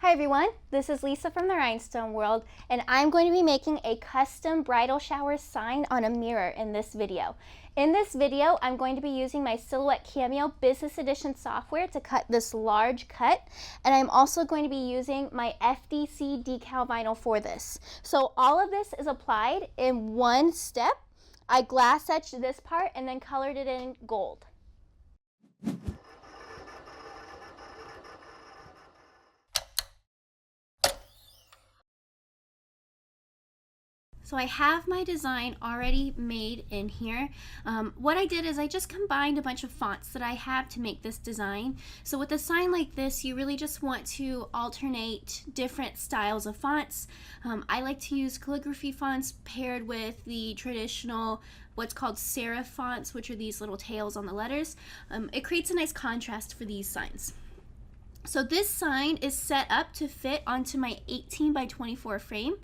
Hi everyone, this is Lisa from the Rhinestone World, and I'm going to be making a custom bridal shower sign on a mirror in this video. In this video, I'm going to be using my Silhouette Cameo Business Edition software to cut this large cut, and I'm also going to be using my FDC decal vinyl for this. So all of this is applied in one step. I glass etched this part and then colored it in gold. So I have my design already made in here. What I did is I just combined a bunch of fonts that I have to make this design. So with a sign like this, you really just want to alternate different styles of fonts. I like to use calligraphy fonts paired with the traditional what's called serif fonts, which are these little tails on the letters. It creates a nice contrast for these signs. So this sign is set up to fit onto my 18 by 24 frame.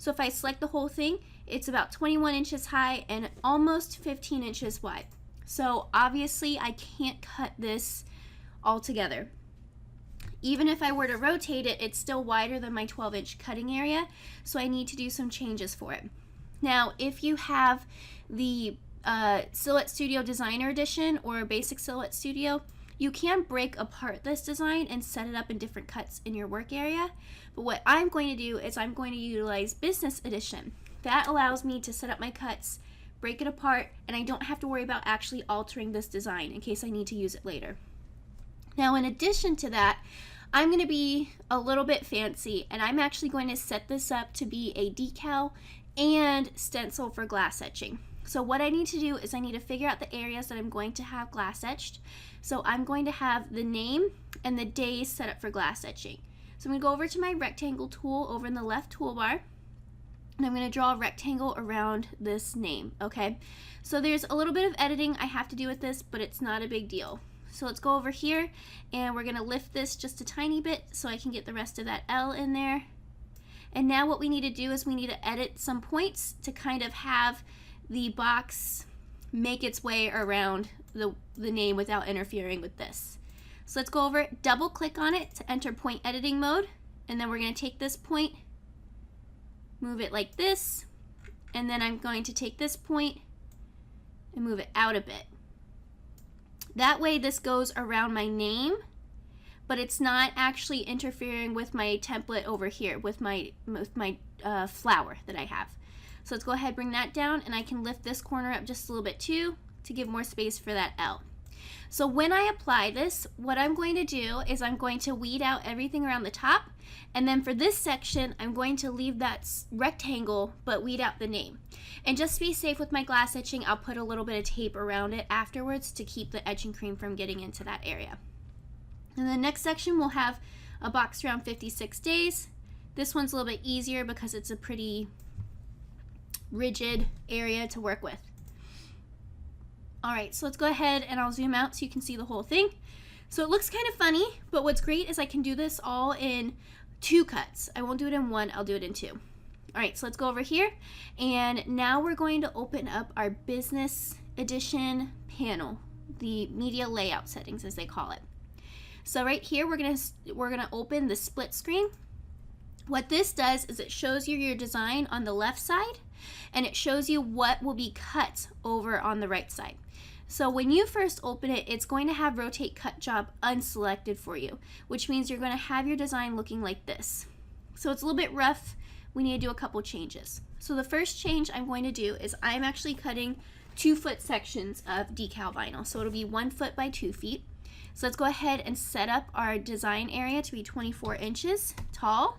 So if I select the whole thing, it's about 21 inches high and almost 15 inches wide. So obviously I can't cut this all together. Even if I were to rotate it, it's still wider than my 12-inch cutting area, so I need to do some changes for it. Now, if you have the Silhouette Studio Designer Edition or Basic Silhouette Studio, you can break apart this design and set it up in different cuts in your work area. But what I'm going to do is I'm going to utilize Business Edition. That allows me to set up my cuts, break it apart, and I don't have to worry about actually altering this design in case I need to use it later. Now, in addition to that, I'm going to be a little bit fancy, and I'm actually going to set this up to be a decal and stencil for glass etching. So what I need to do is I need to figure out the areas that I'm going to have glass etched. So I'm going to have the name and the days set up for glass etching. So I'm going to go over to my rectangle tool over in the left toolbar, and I'm going to draw a rectangle around this name, okay? So there's a little bit of editing I have to do with this, but it's not a big deal. So let's go over here, and we're going to lift this just a tiny bit so I can get the rest of that L in there. And now what we need to do is we need to edit some points to kind of have the box make its way around the name without interfering with this. So let's go over it, double click on it to enter point editing mode, and then we're going to take this point, move it like this, and then I'm going to take this point and move it out a bit. That way this goes around my name, but it's not actually interfering with my template over here with my flower that I have. So let's go ahead and bring that down, and I can lift this corner up just a little bit too to give more space for that L. So when I apply this, what I'm going to do is I'm going to weed out everything around the top, and then for this section I'm going to leave that rectangle but weed out the name. And just to be safe with my glass etching, I'll put a little bit of tape around it afterwards to keep the etching cream from getting into that area. And the next section will have a box around 56 days. This one's a little bit easier because it's a pretty rigid area to work with. Alright, so let's go ahead and I'll zoom out so you can see the whole thing. So it looks kind of funny, but what's great is I can do this all in 2 cuts. I won't do it in 1, I'll do it in 2. Alright, so let's go over here, and now we're going to open up our Business Edition panel, the media layout settings as they call it. So right here we're gonna open the split screen. What this does is it shows you your design on the left side, and it shows you what will be cut over on the right side. So when you first open it, it's going to have Rotate Cut Job unselected for you, which means you're going to have your design looking like this. So it's a little bit rough. We need to do a couple changes. So the first change I'm going to do is I'm actually cutting 2-foot sections of decal vinyl. So it'll be 1 foot by 2 feet. So let's go ahead and set up our design area to be 24 inches tall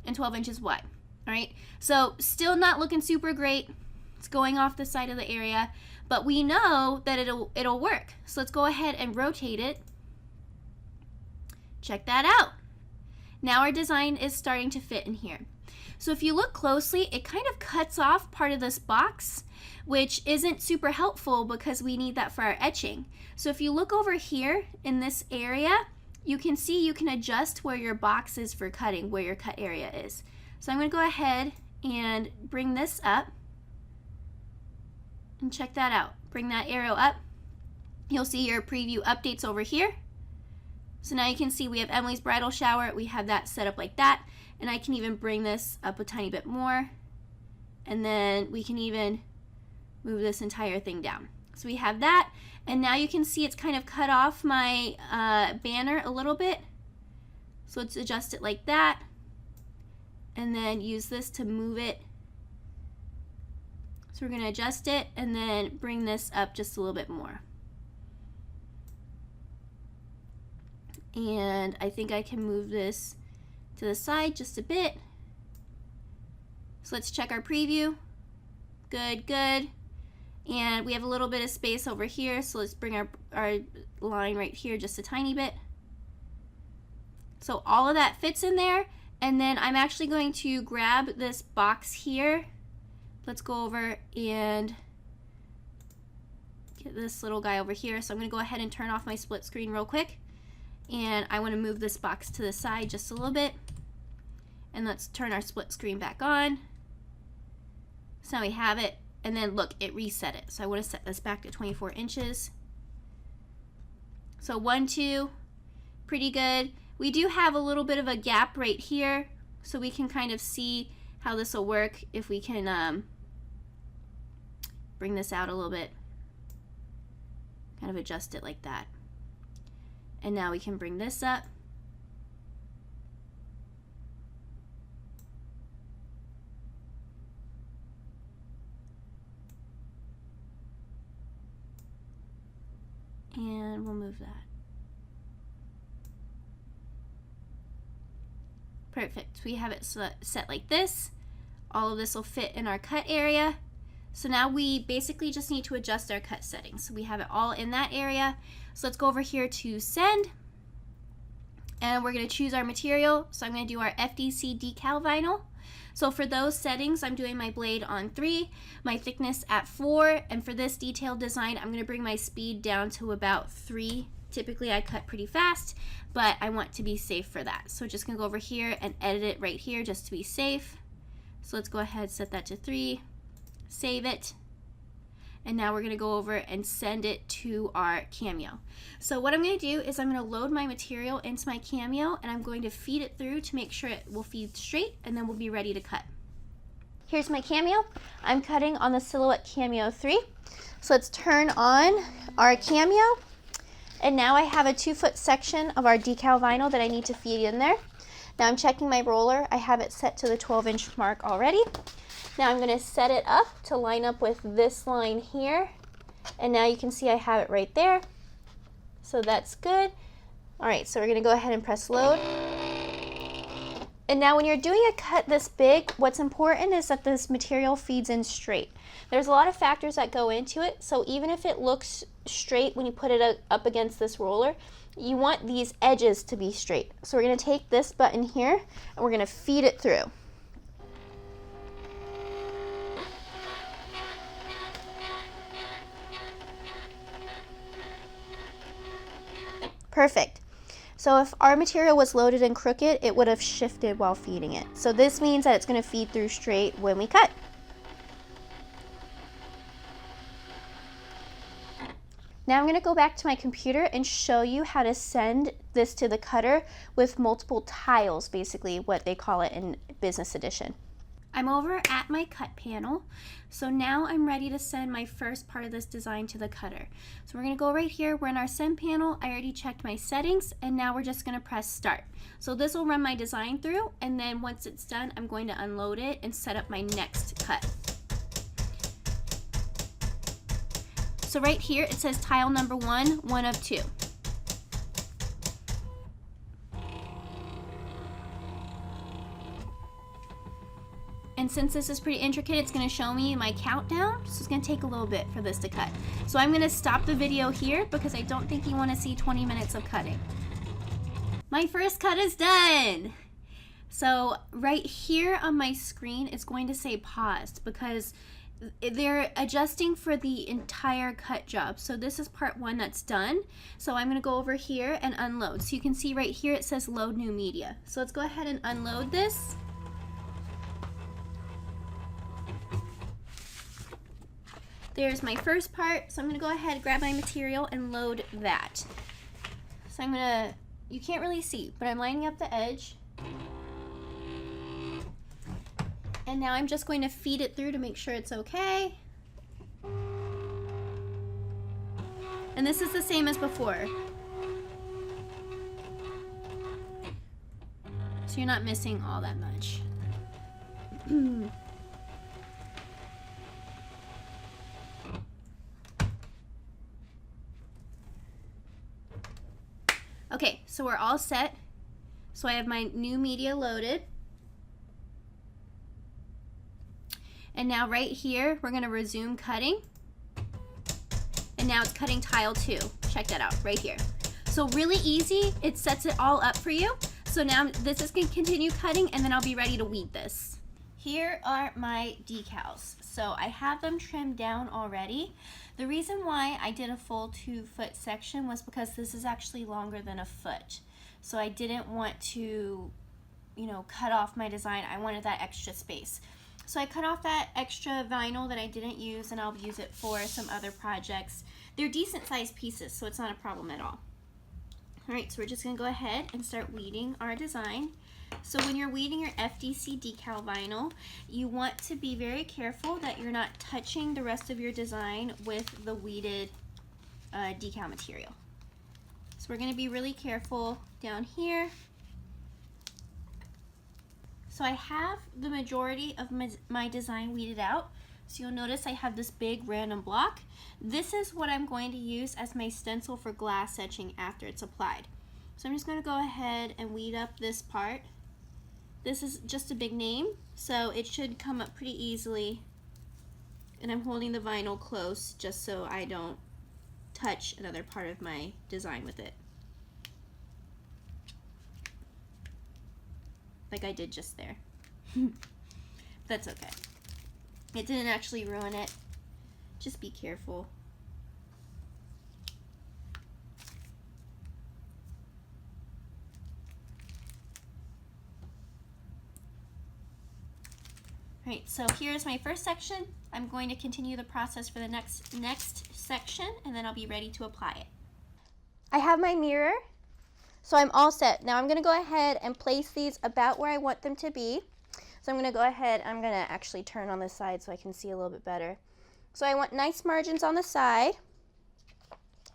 and 12 inches wide. All right, so still not looking super great. It's going off the side of the area, but we know that it'll work. So let's go ahead and rotate it. Check that out. Now our design is starting to fit in here. So if you look closely, it kind of cuts off part of this box, which isn't super helpful because we need that for our etching. So if you look over here in this area, you can see you can adjust where your box is for cutting, where your cut area is. So I'm going to go ahead and bring this up and check that out. Bring that arrow up. You'll see your preview updates over here. So now you can see we have Emily's bridal shower. We have that set up like that. And I can even bring this up a tiny bit more. And then we can even move this entire thing down. So we have that. And now you can see it's kind of cut off my banner a little bit. So let's adjust it like that. And then use this to move it. So we're going to adjust it and then bring this up just a little bit more. And I think I can move this to the side just a bit. So let's check our preview. Good, good. And we have a little bit of space over here, so let's bring our line right here just a tiny bit. So all of that fits in there, and then I'm actually going to grab this box here. Let's go over and get this little guy over here. So I'm going to go ahead and turn off my split screen real quick. And I want to move this box to the side just a little bit. And let's turn our split screen back on. So now we have it. And then look, it reset it. So I want to set this back to 24 inches. So 1, 2, pretty good. We do have a little bit of a gap right here. So we can kind of see how this will work if we can bring this out a little bit. Kind of adjust it like that. And now we can bring this up. And we'll move that. Perfect. We have it set like this. All of this will fit in our cut area. So now we basically just need to adjust our cut settings. So we have it all in that area. So let's go over here to send. And we're going to choose our material. So I'm going to do our FDC decal vinyl. So for those settings, I'm doing my blade on 3, my thickness at 4, and for this detailed design, I'm going to bring my speed down to about 3. Typically I cut pretty fast, but I want to be safe for that. So just going to go over here and edit it right here just to be safe. So let's go ahead and set that to 3, save it. And now we're going to go over and send it to our Cameo. So what I'm going to do is I'm going to load my material into my Cameo and I'm going to feed it through to make sure it will feed straight, and then we'll be ready to cut. Here's my Cameo. I'm cutting on the Silhouette Cameo 3. So let's turn on our Cameo. And now I have a 2-foot section of our decal vinyl that I need to feed in there. Now I'm checking my roller. I have it set to the 12-inch mark already. Now I'm going to set it up to line up with this line here. And now you can see I have it right there. So that's good. All right, so we're going to go ahead and press load. And now when you're doing a cut this big, what's important is that this material feeds in straight. There's a lot of factors that go into it, so even if it looks straight when you put it up against this roller, you want these edges to be straight. So we're going to take this button here and we're going to feed it through. Perfect. So if our material was loaded and crooked, it would have shifted while feeding it. So this means that it's going to feed through straight when we cut. Now I'm going to go back to my computer and show you how to send this to the cutter with multiple tiles, basically what they call it in Business Edition. I'm over at my cut panel, so now I'm ready to send my first part of this design to the cutter. So we're going to go right here, we're in our send panel. I already checked my settings, and now we're just going to press start. So this will run my design through, and then once it's done, I'm going to unload it and set up my next cut. So right here it says tile number 1, 1 of 2. And since this is pretty intricate, it's going to show me my countdown, so it's going to take a little bit for this to cut. So I'm going to stop the video here because I don't think you want to see 20 minutes of cutting. My first cut is done! So right here on my screen, it's going to say paused because they're adjusting for the entire cut job. So this is part 1 that's done. So I'm going to go over here and unload. So you can see right here it says load new media. So let's go ahead and unload this. There's my first part, so I'm going to go ahead and grab my material and load that. So I'm going to you can't really see, but I'm lining up the edge. And now I'm just going to feed it through to make sure it's okay. And this is the same as before. So you're not missing all that much. Okay, so we're all set. So I have my new media loaded. And now right here, we're gonna resume cutting. And now it's cutting tile 2. Check that out, right here. So really easy, it sets it all up for you. So now this is gonna continue cutting and then I'll be ready to weed this. Here are my decals. So I have them trimmed down already. The reason why I did a full 2-foot section was because this is actually longer than a foot. So I didn't want to, you know, cut off my design. I wanted that extra space. So I cut off that extra vinyl that I didn't use and I'll use it for some other projects. They're decent sized pieces, so it's not a problem at all. All right, so we're just gonna go ahead and start weeding our design. So when you're weeding your FDC decal vinyl, you want to be very careful that you're not touching the rest of your design with the weeded decal material. So we're gonna be really careful down here. So I have the majority of my design weeded out. So you'll notice I have this big random block. This is what I'm going to use as my stencil for glass etching after it's applied. So I'm just going to go ahead and weed up this part. This is just a big name, so it should come up pretty easily. And I'm holding the vinyl close just so I don't touch another part of my design with it. Like I did just there. That's okay. It didn't actually ruin it. Just be careful. Alright, so here's my first section. I'm going to continue the process for the next section and then I'll be ready to apply it. I have my mirror. So I'm all set. Now I'm going to go ahead and place these about where I want them to be. So I'm going to go ahead, I'm going to actually turn on this side so I can see a little bit better. So I want nice margins on the side,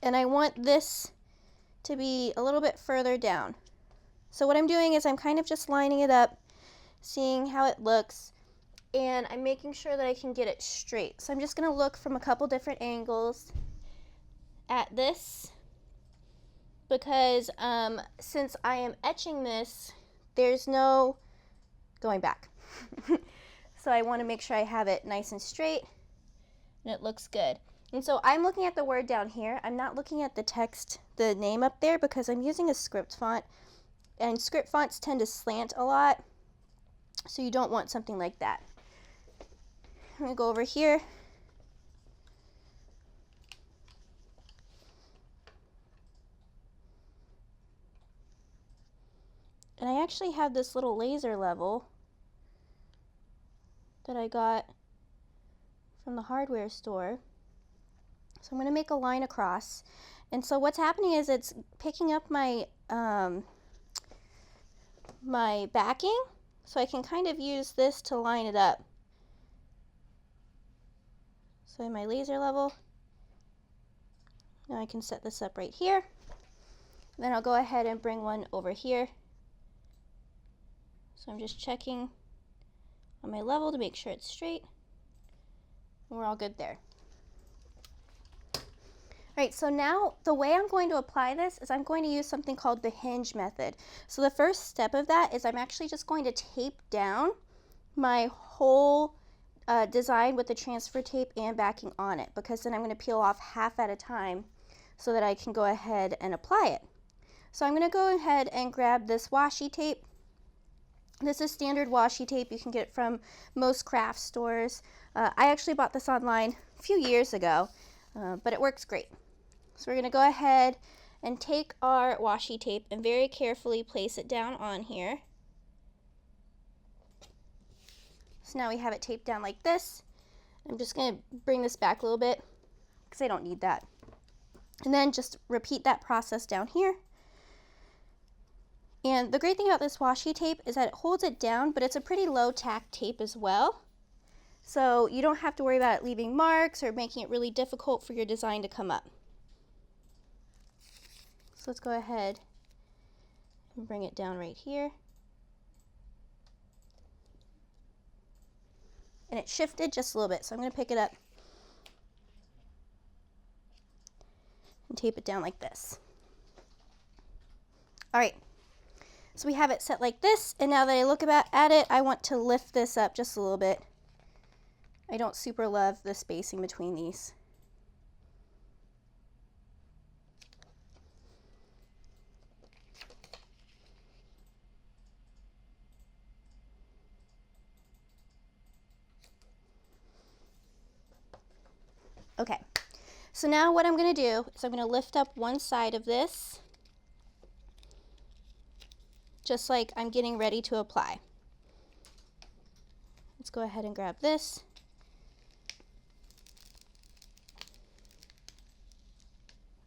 and I want this to be a little bit further down. So what I'm doing is I'm kind of just lining it up, seeing how it looks, and I'm making sure that I can get it straight. So I'm just going to look from a couple different angles at this. Because since I am etching this, there's no going back. So I want to make sure I have it nice and straight and it looks good. And so I'm looking at the word down here. I'm not looking at the text, the name up there, because I'm using a script font. And script fonts tend to slant a lot. So you don't want something like that. I'm going to go over here. And I actually have this little laser level that I got from the hardware store. So I'm going to make a line across. And so what's happening is it's picking up my my backing, so I can kind of use this to line it up. So my laser level. Now I can set this up right here. Then I'll go ahead and bring one over here. So I'm just checking on my level to make sure it's straight. And we're all good there. All right, so now the way I'm going to apply this is I'm going to use something called the Hinge Method. So the first step of that is I'm actually just going to tape down my whole design with the transfer tape and backing on it, because then I'm going to peel off half at a time so that I can go ahead and apply it. So I'm going to go ahead and grab this washi tape. This is standard washi tape. You can get it from most craft stores. I actually bought this online a few years ago, but it works great. So we're going to go ahead and take our washi tape and very carefully place it down on here. So now we have it taped down like this. I'm just going to bring this back a little bit because I don't need that. And then just repeat that process down here. And the great thing about this washi tape is that it holds it down, but it's a pretty low tack tape as well. So you don't have to worry about it leaving marks or making it really difficult for your design to come up. So let's go ahead and bring it down right here. And it shifted just a little bit, so I'm going to pick it up and tape it down like this. All right, so we have it set like this, and now that I look at it, I want to lift this up just a little bit. I don't super love the spacing between these. Okay, so now what I'm going to do is I'm going to lift up one side of this, just like I'm getting ready to apply. Let's go ahead and grab this.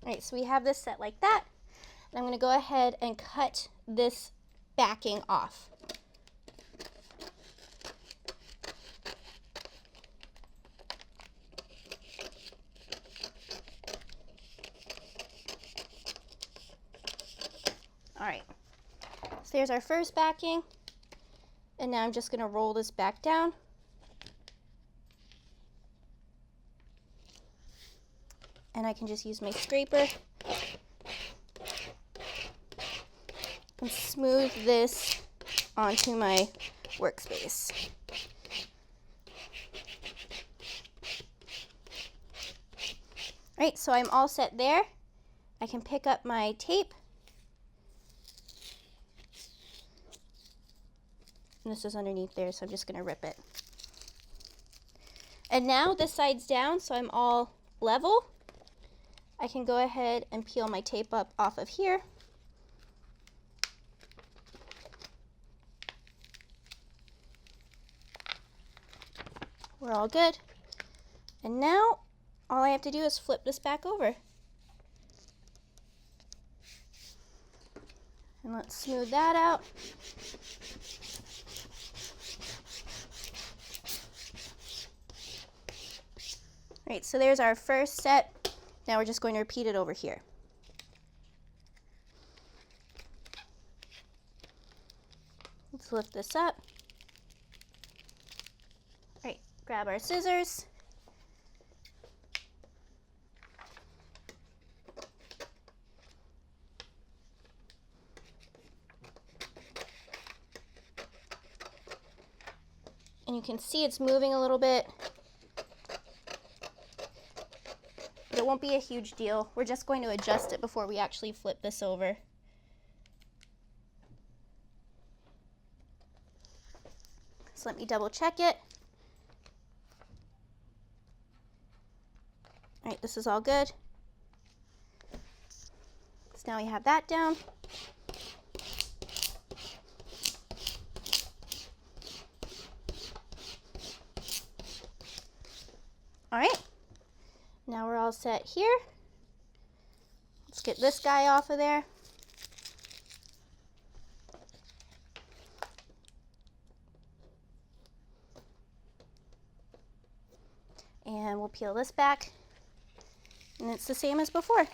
All right, so we have this set like that. And I'm going to go ahead and cut this backing off. All right, so there's our first backing, and now I'm just going to roll this back down. And I can just use my scraper and smooth this onto my workspace. All right, so I'm all set there. I can pick up my tape. And this is underneath there, so I'm just going to rip it. And now this side's down, so I'm all level. I can go ahead and peel my tape up off of here. We're all good. And now all I have to do is flip this back over. And let's smooth that out. All right, so there's our first set. Now we're just going to repeat it over here. Let's lift this up. All right, grab our scissors. And you can see it's moving a little bit. But it won't be a huge deal. We're just going to adjust it before we actually flip this over. So let me double check it. All right, this is all good. So now we have that down. All right. Now we're all set here. Let's get this guy off of there. And we'll peel this back. And it's the same as before.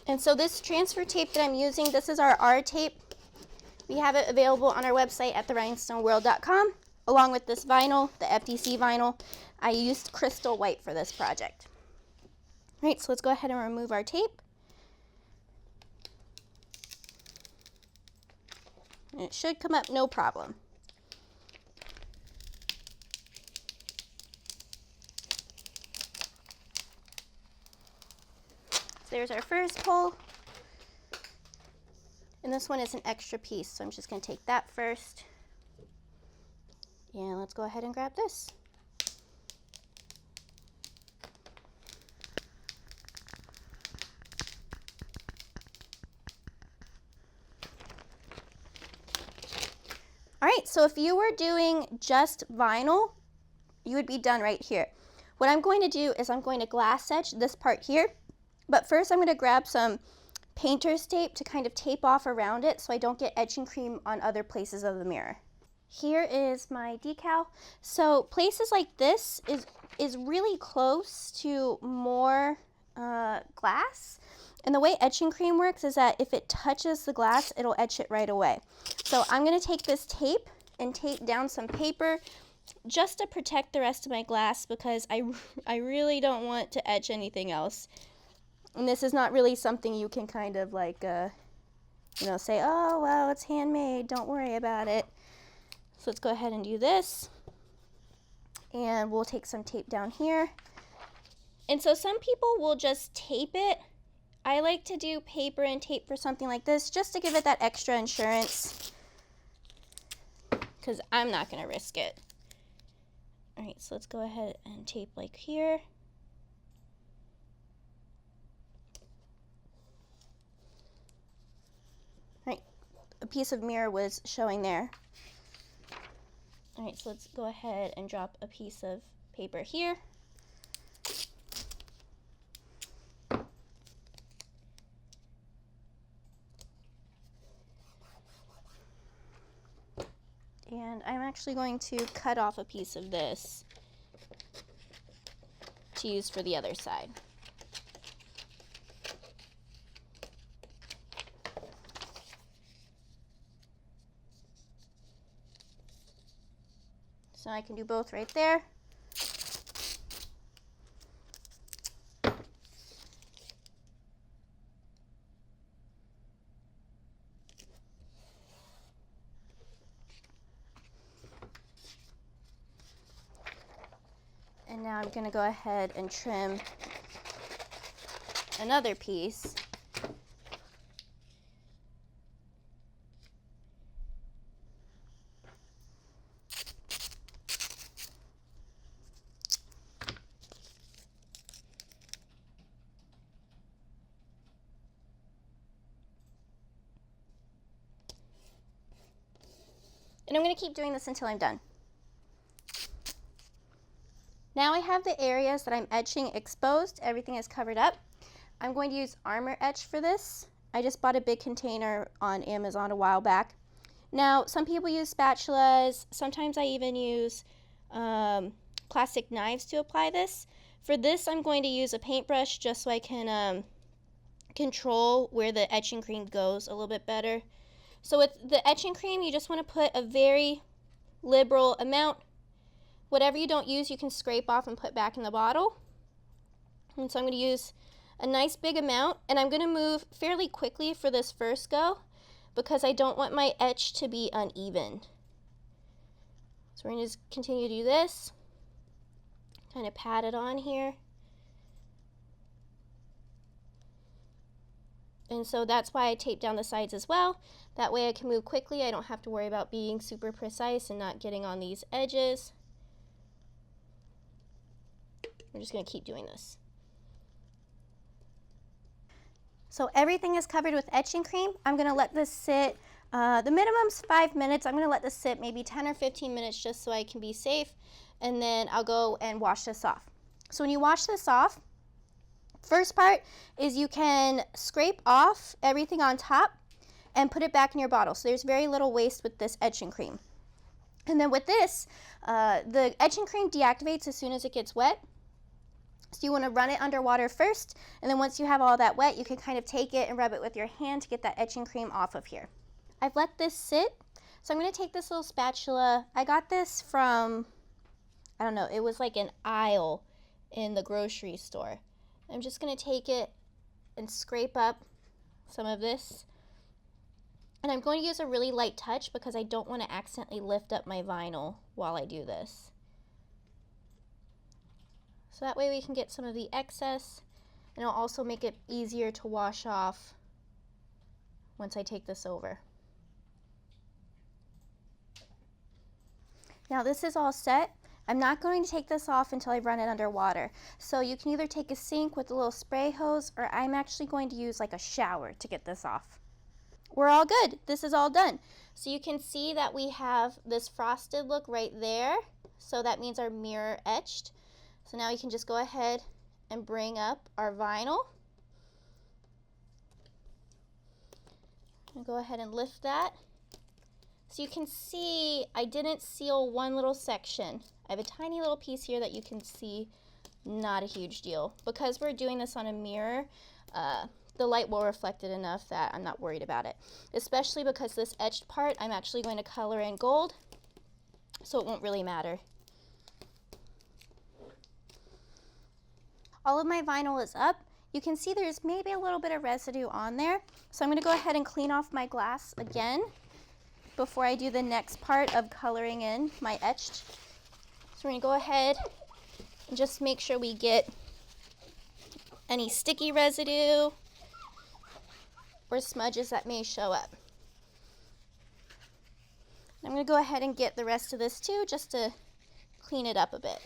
And so this transfer tape that I'm using, this is our R tape. We have it available on our website at therhinestoneworld.com, along with this vinyl, the FTC vinyl. I used crystal white for this project. All right, so let's go ahead and remove our tape. And it should come up no problem. So there's our first pull. And this one is an extra piece, so I'm just going to take that first. And let's go ahead and grab this. All right, So if you were doing just vinyl, you would be done right here. What I'm going to do is I'm going to glass etch this part here, but first I'm going to grab some painter's tape to kind of tape off around it so I don't get etching cream on other places of the mirror. Here is my decal. So places like this is really close to more glass. And the way etching cream works is that if it touches the glass, it'll etch it right away. So I'm going to take this tape and tape down some paper just to protect the rest of my glass because I really don't want to etch anything else. And this is not really something you can kind of like, you know, say, oh, well, it's handmade, don't worry about it. So let's go ahead and do this. And we'll take some tape down here. And so some people will just tape it. I like to do paper and tape for something like this just to give it that extra insurance because I'm not going to risk it. All right, so let's go ahead and tape like here. All right, a piece of mirror was showing there. All right, so let's go ahead and drop a piece of paper here. And I'm actually going to cut off a piece of this to use for the other side. So I can do both right there. And now I'm going to go ahead and trim another piece. And I'm going to keep doing this until I'm done. Now I have the areas that I'm etching exposed. Everything is covered up. I'm going to use Armor Etch for this. I just bought a big container on Amazon a while back. Now, some people use spatulas. Sometimes I even use plastic knives to apply this. For this, I'm going to use a paintbrush just so I can control where the etching cream goes a little bit better. So with the etching cream, you just want to put a very liberal amount. Whatever you don't use, you can scrape off and put back in the bottle. And so I'm going to use a nice big amount, and I'm going to move fairly quickly for this first go because I don't want my etch to be uneven. So we're going to just continue to do this, kind of pat it on here. And so that's why I tape down the sides as well. That way I can move quickly. I don't have to worry about being super precise and not getting on these edges. I'm just going to keep doing this. So everything is covered with etching cream. I'm going to let this sit. The minimum's 5 minutes. I'm going to let this sit maybe 10 or 15 minutes just so I can be safe. And then I'll go and wash this off. So when you wash this off, first part is you can scrape off everything on top and put it back in your bottle. So there's very little waste with this etching cream. And then with this, the etching cream deactivates as soon as it gets wet. So you want to run it underwater first, and then once you have all that wet, you can kind of take it and rub it with your hand to get that etching cream off of here. I've let this sit, so I'm going to take this little spatula. I got this from, I don't know, it was like an aisle in the grocery store. I'm just going to take it and scrape up some of this. And I'm going to use a really light touch because I don't want to accidentally lift up my vinyl while I do this. So that way we can get some of the excess, and it'll also make it easier to wash off once I take this over. Now this is all set. I'm not going to take this off until I run it under water. So you can either take a sink with a little spray hose, or I'm actually going to use like a shower to get this off. we're all good. This is all done. So you can see that we have this frosted look right there. So that means our mirror etched. So now we can just go ahead and bring up our vinyl. And go ahead and lift that. So you can see I didn't seal one little section. I have a tiny little piece here that you can see, not a huge deal. Because we're doing this on a mirror, the light will reflect it enough that I'm not worried about it. Especially because this etched part, I'm actually going to color in gold, so it won't really matter. All of my vinyl is up. You can see there's maybe a little bit of residue on there. So I'm going to go ahead and clean off my glass again before I do the next part of coloring in my etched. So we're going to go ahead and just make sure we get any sticky residue or smudges that may show up. I'm going to go ahead and get the rest of this too, just to clean it up a bit.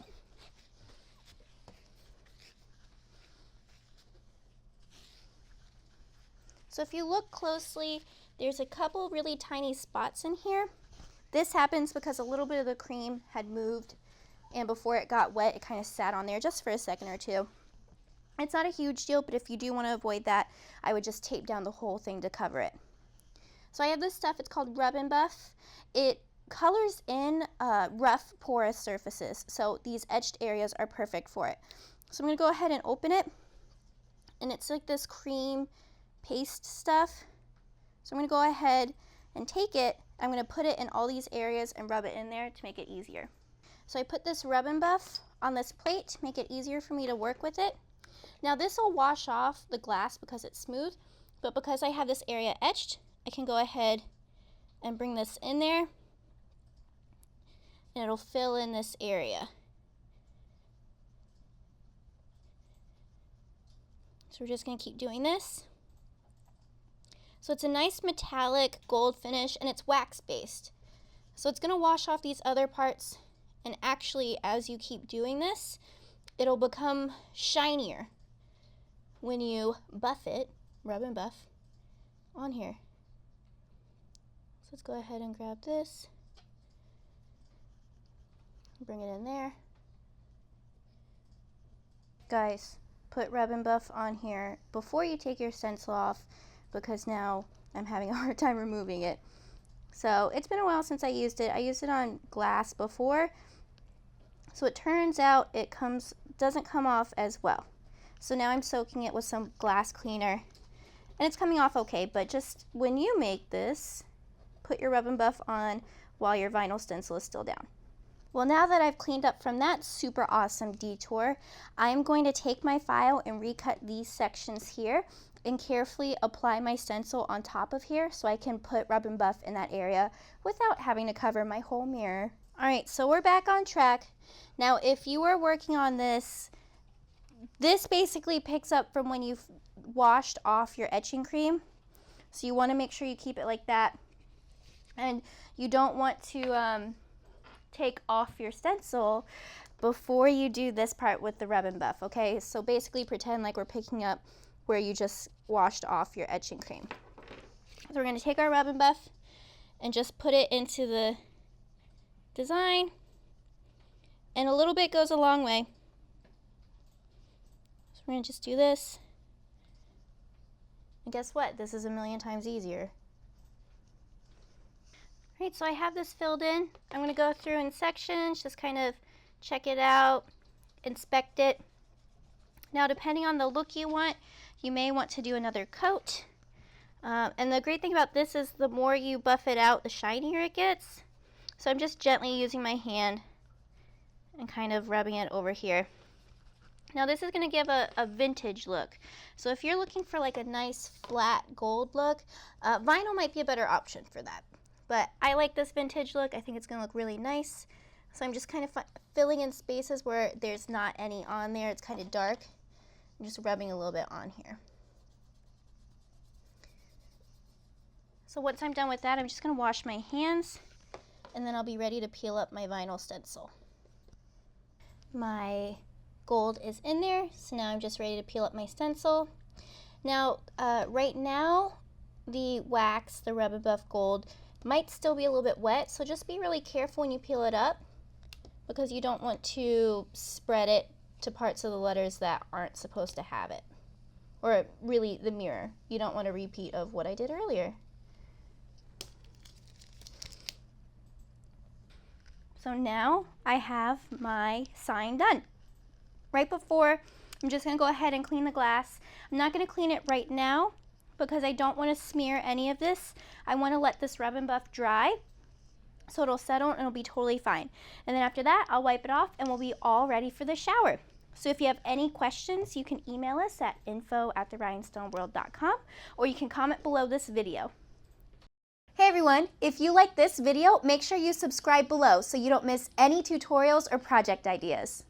So if you look closely, there's a couple really tiny spots in here. This happens because a little bit of the cream had moved, and before it got wet, it kind of sat on there just for a second or two. It's not a huge deal, but if you do want to avoid that, I would just tape down the whole thing to cover it. So I have this stuff, it's called Rub and Buff. It colors in rough, porous surfaces, so these etched areas are perfect for it. So I'm going to go ahead and open it, and it's like this cream paste stuff. So I'm going to go ahead and take it. I'm going to put it in all these areas and rub it in there to make it easier. So I put this Rub and Buff on this plate to make it easier for me to work with it. Now this will wash off the glass because it's smooth, but because I have this area etched, I can go ahead and bring this in there and it'll fill in this area. So we're just going to keep doing this. So it's a nice metallic gold finish and it's wax based. So it's going to wash off these other parts, and actually as you keep doing this, it'll become shinier when you buff it, rub and buff, on here. So let's go ahead and grab this, bring it in there. Guys, put Rub and Buff on here before you take your stencil off, because now I'm having a hard time removing it. So it's been a while since I used it. I used it on glass before, so it turns out it doesn't come off as well. So now I'm soaking it with some glass cleaner, and it's coming off okay, but just when you make this, put your Rub and Buff on while your vinyl stencil is still down. Well, now that I've cleaned up from that super awesome detour, I'm going to take my file and recut these sections here and carefully apply my stencil on top of here so I can put Rub and Buff in that area without having to cover my whole mirror. All right, so we're back on track. Now, if you were working on this basically picks up from when you've washed off your etching cream. So you want to make sure you keep it like that. And you don't want to take off your stencil before you do this part with the Rub and Buff, okay? So basically pretend like we're picking up where you just washed off your etching cream. So we're going to take our Rub and Buff and just put it into the design. And a little bit goes a long way. So we're going to just do this. And guess what? This is a million times easier. All right, so I have this filled in. I'm going to go through in sections, just kind of check it out, inspect it. Now, depending on the look you want, you may want to do another coat. And the great thing about this is the more you buff it out, the shinier it gets. So I'm just gently using my hand and kind of rubbing it over here. Now this is going to give a vintage look. So if you're looking for like a nice flat gold look, vinyl might be a better option for that. But I like this vintage look. I think it's going to look really nice. So I'm just kind of filling in spaces where there's not any on there. It's kind of dark. I'm just rubbing a little bit on here. So once I'm done with that, I'm just going to wash my hands, and then I'll be ready to peel up my vinyl stencil. My gold is in there, so now I'm just ready to peel up my stencil. Now, right now, the wax, the Rub and Buff Gold, might still be a little bit wet, so just be really careful when you peel it up because you don't want to spread it to parts of the letters that aren't supposed to have it. Or really the mirror. You don't want a repeat of what I did earlier. So now I have my sign done. Right before, I'm just going to go ahead and clean the glass. I'm not going to clean it right now because I don't want to smear any of this. I want to let this Rub and Buff dry so it'll settle and it'll be totally fine. And then after that, I'll wipe it off and we'll be all ready for the shower. So if you have any questions, you can email us at info@therhinestoneworld.com or you can comment below this video. Hey everyone, if you like this video, make sure you subscribe below so you don't miss any tutorials or project ideas.